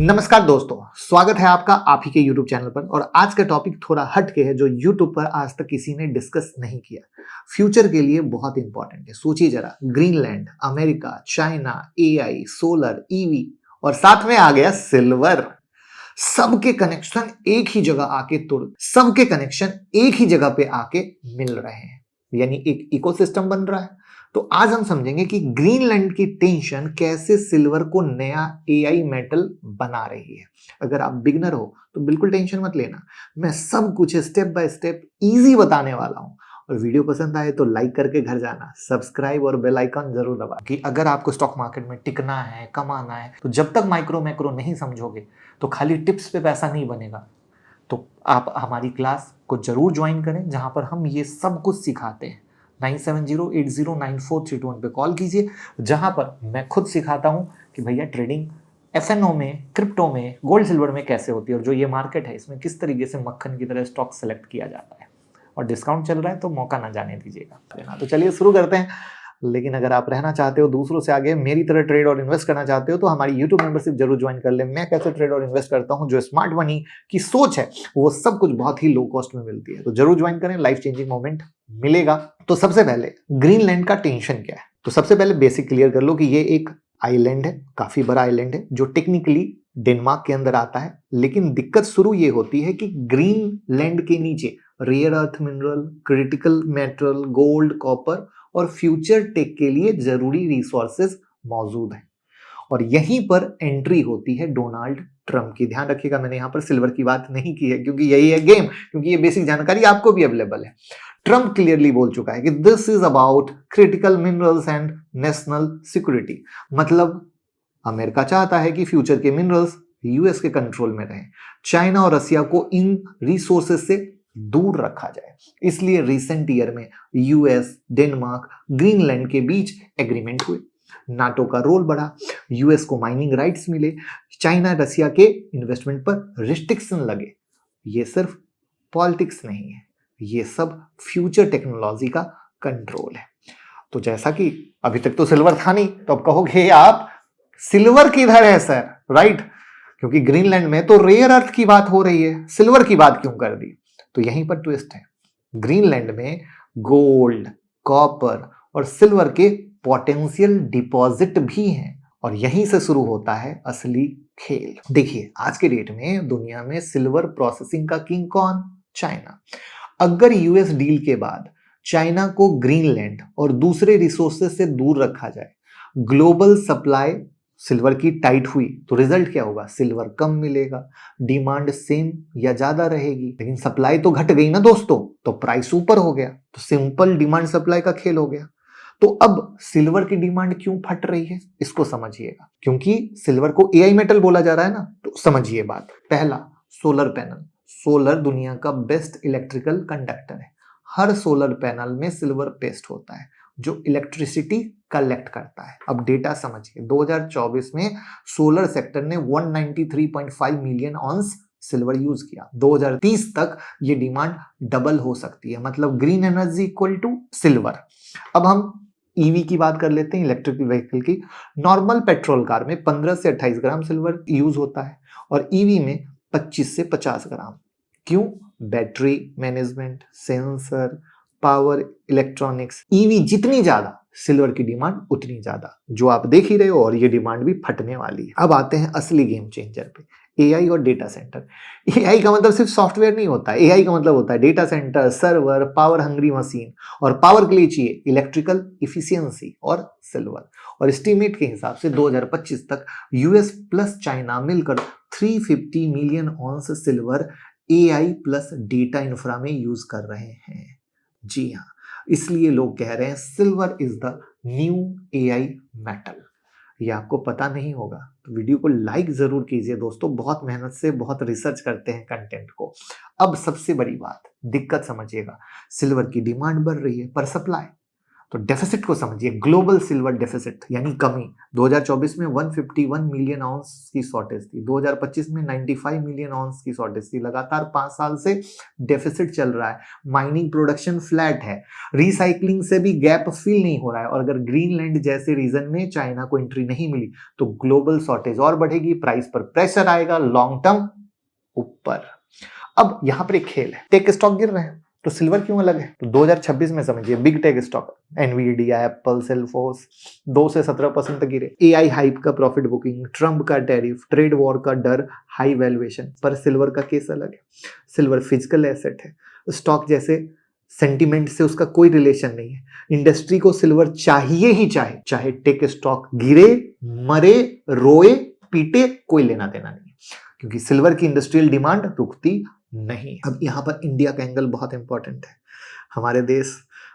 नमस्कार दोस्तों, स्वागत है आपका आप ही के YouTube चैनल पर। और आज का टॉपिक थोड़ा हट के है जो YouTube पर आज तक किसी ने डिस्कस नहीं किया। फ्यूचर के लिए बहुत इंपॉर्टेंट है। सोचिए जरा, Greenland, America, China, AI, solar, EV और साथ में आ गया सिल्वर। सबके कनेक्शन एक ही जगह आके सबके कनेक्शन एक ही जगह पे आके मिल रहे हैं, यानी एक इकोसिस्टम बन रहा है। तो आज हम समझेंगे कि ग्रीनलैंड की टेंशन कैसे सिल्वर को नया एआई मेटल बना रही है। अगर आप बिगनर हो तो बिल्कुल टेंशन मत लेना, मैं सब कुछ स्टेप बाय स्टेप इजी बताने वाला हूं। और वीडियो पसंद आए तो लाइक करके घर जाना, सब्सक्राइब और बेल आइकन जरूर दबा कि अगर आपको स्टॉक मार्केट में टिकना है, कमाना है, तो जब तक माइक्रो मैक्रो नहीं समझोगे तो खाली टिप्स पे पैसा नहीं बनेगा। तो आप हमारी क्लास को जरूर ज्वाइन करें जहां पर हम ये सब कुछ सिखाते हैं। 9708094321 पे कॉल कीजिए, जहां पर मैं खुद सिखाता हूं कि भैया ट्रेडिंग एफएनओ में, क्रिप्टो में, गोल्ड सिल्वर में कैसे होती है और जो ये मार्केट है इसमें किस तरीके से मक्खन की तरह स्टॉक सेलेक्ट किया जाता है। और डिस्काउंट चल रहा है तो मौका ना जाने दीजिएगा। तो चलिए शुरू करते हैं। लेकिन अगर आप रहना चाहते हो दूसरों से आगे, मेरी तरह ट्रेड और इन्वेस्ट करना चाहते हो, तो हमारी यूट्यूब मेंबरशिप जरूर ज्वाइन कर ले। मैं कैसे ट्रेड और इन्वेस्ट करता हूं, जो स्मार्ट मनी की सोच है वो सब कुछ बहुत ही लो कॉस्ट में मिलती है। तो जरूर ज्वाइन करें, लाइफ चेंजिंग मोमेंट मिलेगा। तो सबसे पहले ग्रीनलैंड का टेंशन क्या है, तो सबसे पहले बेसिक क्लियर कर लो कि ये एक आइलैंड है, काफी बड़ा आइलैंड है जो टेक्निकली डेनमार्क के अंदर आता है। लेकिन दिक्कत शुरू ये होती है कि ग्रीनलैंड के नीचे rare earth mineral, critical metal, gold, copper और फ्यूचर टेक के लिए जरूरी रिसोर्सेज मौजूद हैं। और यहीं पर एंट्री होती है डोनाल्ड ट्रंप की। ध्यान रखिएगा, मैंने यहां पर सिल्वर की बात नहीं की है क्योंकि यही है गेम, क्योंकि ये बेसिक जानकारी आपको भी अवेलेबल है। ट्रंप क्लियरली बोल चुका है कि this is about critical minerals and national security. मतलब अमेरिका चाहता है कि फ्यूचर के मिनरल्स यूएस के कंट्रोल में रहें, चाइना और रसिया को इन रिसोर्सेज से दूर रखा जाए। इसलिए रिसेंट ईयर में यूएस, डेनमार्क, ग्रीनलैंड के बीच एग्रीमेंट हुए, नाटो का रोल बढ़ा, यूएस को माइनिंग राइट्स मिले, चाइना रसिया के इन्वेस्टमेंट पर रिस्ट्रिक्शन लगे। ये सिर्फ पॉलिटिक्स नहीं है, ये सब फ्यूचर टेक्नोलॉजी का कंट्रोल है। तो जैसा कि अभी तक तो सिल्वर था नहीं, तो अब कहोगे आप सिल्वर किधर है सर, राइट? क्योंकि ग्रीनलैंड में तो रेयर अर्थ की बात हो रही है, सिल्वर की बात क्यों कर दी? तो यहीं पर ट्विस्ट है। ग्रीनलैंड में गोल्ड, कॉपर और सिल्वर के पोटेंशियल डिपॉजिट भी हैं और यहीं से शुरू होता है असली खेल। देखिए, आज के डेट में दुनिया में सिल्वर प्रोसेसिंग का किंग कौन? चाइना। अगर यूएस डील के बाद चाइना को ग्रीनलैंड और दूसरे रिसोर्सेज से दूर रखा जाए, ग्लोबल सप्लाई सिल्वर की टाइट हुई, तो रिजल्ट क्या होगा? सिल्वर कम मिलेगा, डिमांड सेम या ज्यादा रहेगी। लेकिन सप्लाई तो घट गई ना दोस्तों, तो प्राइस ऊपर हो गया। तो सिंपल डिमांड सप्लाई का खेल हो गया। तो अब सिल्वर की डिमांड क्यों फट रही है, इसको समझिएगा। क्योंकि सिल्वर को एआई मेटल बोला जा रहा है ना, तो समझिए बात। पहला, सोलर पैनल। सोलर दुनिया का बेस्ट इलेक्ट्रिकल कंडक्टर है। हर सोलर पैनल में सिल्वर पेस्ट होता है जो इलेक्ट्रिसिटी कलेक्ट करता है। अब डेटा समझिए, 2024 में सोलर सेक्टर ने 193.5 मिलियन ऑन्स सिल्वर यूज किया। 2030 तक ये डिमांड डबल हो सकती है, मतलब green energy equal to silver. अब हम ईवी की बात कर लेते हैं, इलेक्ट्रिकल व्हीकल की। नॉर्मल पेट्रोल कार में 15 से 28 ग्राम सिल्वर यूज होता है और ईवी में 25 से 50 ग्राम। क्यों? Battery management, sensor, power electronics. EV जितनी ज्यादा, सिल्वर की डिमांड उतनी ज्यादा, जो आप देख ही रहे हो, और ये डिमांड भी फटने वाली है। अब आते हैं असली गेम चेंजर पे, एआई और डेटा सेंटर। एआई का मतलब सिर्फ सॉफ्टवेयर नहीं होता, एआई का मतलब होता है data centre, server, power hungry machine. और पावर के लिए चाहिए इलेक्ट्रिकल इफिशियंसी और सिल्वर। और एस्टीमेट के हिसाब से 2025 तक यूएस प्लस चाइना मिलकर 350 million ounce silver AI plus data infra में यूज कर रहे हैं। जी हाँ, इसलिए लोग कह रहे हैं silver is the new AI metal. ये आपको पता नहीं होगा तो वीडियो को लाइक जरूर कीजिए दोस्तों, बहुत मेहनत से बहुत रिसर्च करते हैं कंटेंट को। अब सबसे बड़ी बात, दिक्कत समझिएगा, सिल्वर की डिमांड बढ़ रही है पर सप्लाई, तो डेफिसिट को समझिए, ग्लोबल सिल्वर डेफिसिट यानी कमी। 2024 में 151 मिलियन आउंस की शॉर्टेज थी, 2025 में 95 मिलियन आउंस की शॉर्टेज थी। लगातार 5 साल से डेफिसिट चल रहा है। माइनिंग प्रोडक्शन फ्लैट है, रिसाइकलिंग से भी गैप फिल नहीं हो रहा है। और अगर ग्रीनलैंड जैसे रीजन में चाइना को एंट्री नहीं मिली तो ग्लोबल शॉर्टेज और बढ़ेगी, प्राइस पर प्रेशर आएगा लॉन्ग टर्म ऊपर। अब यहां पर एक खेल है, टेक स्टॉक गिर रहे हैं तो सिल्वर क्यों अलग है? तो 2026 में समझिए big tech stock Nvidia, Apple, Salesforce 2 से 17% तक गिरे। एआई हाइप का प्रॉफिट बुकिंग, ट्रम्प का टैरिफ, ट्रेड वॉर का डर, हाई वैल्यूएशन। पर सिल्वर का केस अलग है। सिल्वर फिजिकल एसेट है, स्टॉक जैसे सेंटिमेंट से उसका कोई रिलेशन नहीं है। इंडस्ट्री को सिल्वर चाहिए ही चाहिए, चाहे टेक स्टॉक गिरे, मरे, रोए, पीटे, कोई लेना देना नहीं है, क्योंकि सिल्वर की इंडस्ट्रियल डिमांड रुकती नहीं। अब यहां पर इंडिया का एंगल बहुत इंपॉर्टेंट है। हमारे देश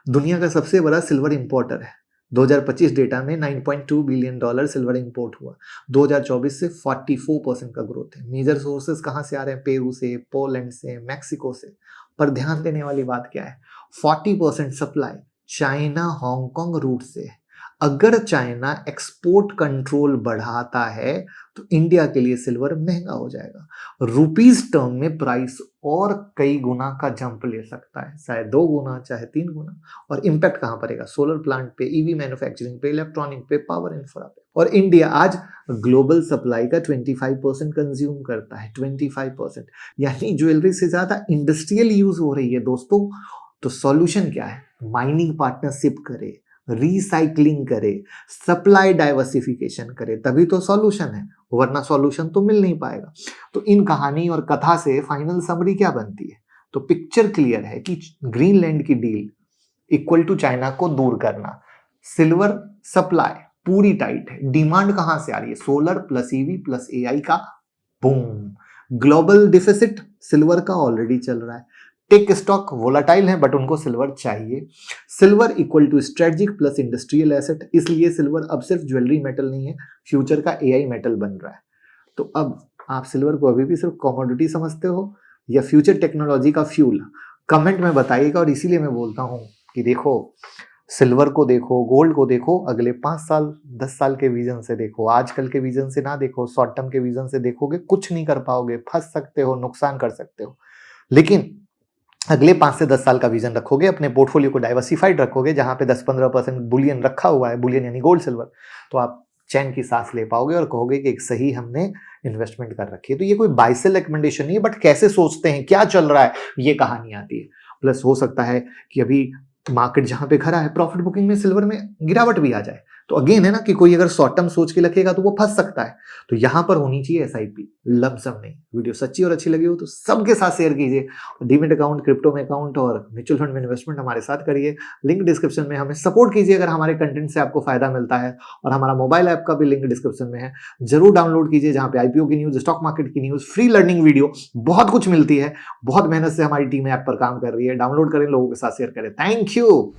दुनिया का सबसे बड़ा सिल्वर इंपोर्टर है। 2025 डेटा में $9.2 बिलियन सिल्वर इंपोर्ट हुआ। 2024 से 44% का ग्रोथ है। मेजर सोर्सेस कहां से आ रहे हैं? पेरू से, पोलैंड से, मैक्सिको से। पर ध्यान देने वाली बात क्या है? 40% सप्लाई चाइना हांगकांग रूट से है। अगर चाइना एक्सपोर्ट कंट्रोल बढ़ाता है तो इंडिया के लिए सिल्वर महंगा हो जाएगा। रुपीस टर्म में प्राइस और कई गुना का जंप ले सकता है, चाहे 2 गुना, चाहे 3 गुना। और इंपैक्ट कहां पड़ेगा? सोलर प्लांट पे, ईवी मैन्युफैक्चरिंग पे, इलेक्ट्रॉनिक पे, पावर इंफ्रा पे। और इंडिया आज ग्लोबल सप्लाई का 25% कंज्यूम करता है, 25%, यानी ज्वेलरी से ज्यादा इंडस्ट्रियल यूज हो रही है दोस्तों। तो सॉल्यूशन क्या है? माइनिंग पार्टनरशिप करे, रिसाइकलिंग करे, सप्लाई डाइवर्सिफिकेशन करे, तभी तो सॉल्यूशन है, वरना सॉल्यूशन तो मिल नहीं पाएगा। तो इन कहानी और कथा से फाइनल समरी क्या बनती है? तो पिक्चर क्लियर है कि ग्रीनलैंड की डील इक्वल टू चाइना को दूर करना। सिल्वर सप्लाई पूरी टाइट है, डिमांड कहां से आ रही है? Solar plus EV plus AI का बूम। ग्लोबल डिफिसिट सिल्वर का ऑलरेडी चल रहा है। टेक स्टॉक वोलाटाइल है बट उनको सिल्वर चाहिए। Silver equal to strategic plus industrial asset, इसलिए सिल्वर अब सिर्फ ज्वेलरी मेटल नहीं है, फ्यूचर का एआई मेटल बन रहा है। तो अब आप सिल्वर को अभी भी सिर्फ कमोडिटी समझते हो या फ्यूचर टेक्नोलॉजी का फ्यूल? कमेंट में बताइएगा। और इसीलिए मैं बोलता हूं कि देखो, सिल्वर को देखो, गोल्ड को देखो, अगले 5 साल 10 साल के विजन से देखो, आजकल के विजन से ना देखो। शॉर्ट टर्म के विजन से देखोगे कुछ नहीं कर पाओगे, फंस सकते हो, नुकसान कर सकते हो। लेकिन अगले 5 से 10 साल का विजन रखोगे, अपने पोर्टफोलियो को डाइवर्सिफाइड रखोगे, जहां पे 10-15% बुलियन रखा हुआ है, बुलियन यानी गोल्ड सिल्वर, तो आप चैन की सांस ले पाओगे और कहोगे कि एक सही हमने इन्वेस्टमेंट कर रखी है। तो ये कोई बाय सेल रिकमेंडेशन नहीं है, बट कैसे सोचते हैं, क्या चल रहा है, ये कहानी आती है। प्लस हो सकता है कि अभी मार्केट जहां पे खड़ा है, प्रॉफिट बुकिंग में सिल्वर में गिरावट भी आ जाए। तो अगेन है ना कि कोई अगर शॉर्ट टर्म सोच के रखेगा तो वो फंस सकता है। तो यहां पर होनी चाहिए एसआईपी, लमसम नहीं। वीडियो सच्ची और अच्छी लगी हो तो सबके साथ शेयर कीजिए। डीमेट अकाउंट, क्रिप्टो में अकाउंट और म्यूचुअल फंड में इन्वेस्टमेंट हमारे साथ करिए। लिंक डिस्क्रिप्शन में। हमें सपोर्ट कीजिए अगर हमारे कंटेंट से आपको फायदा मिलता है। और हमारा मोबाइल ऐप का भी लिंक डिस्क्रिप्शन में है, जरूर डाउनलोड कीजिए, जहां पे आईपीओ की न्यूज, स्टॉक मार्केट की न्यूज, फ्री लर्निंग वीडियो, बहुत कुछ मिलती है। बहुत मेहनत से हमारी टीम ऐप पर काम कर रही है। डाउनलोड करें, लोगों के साथ शेयर करें। Thank you.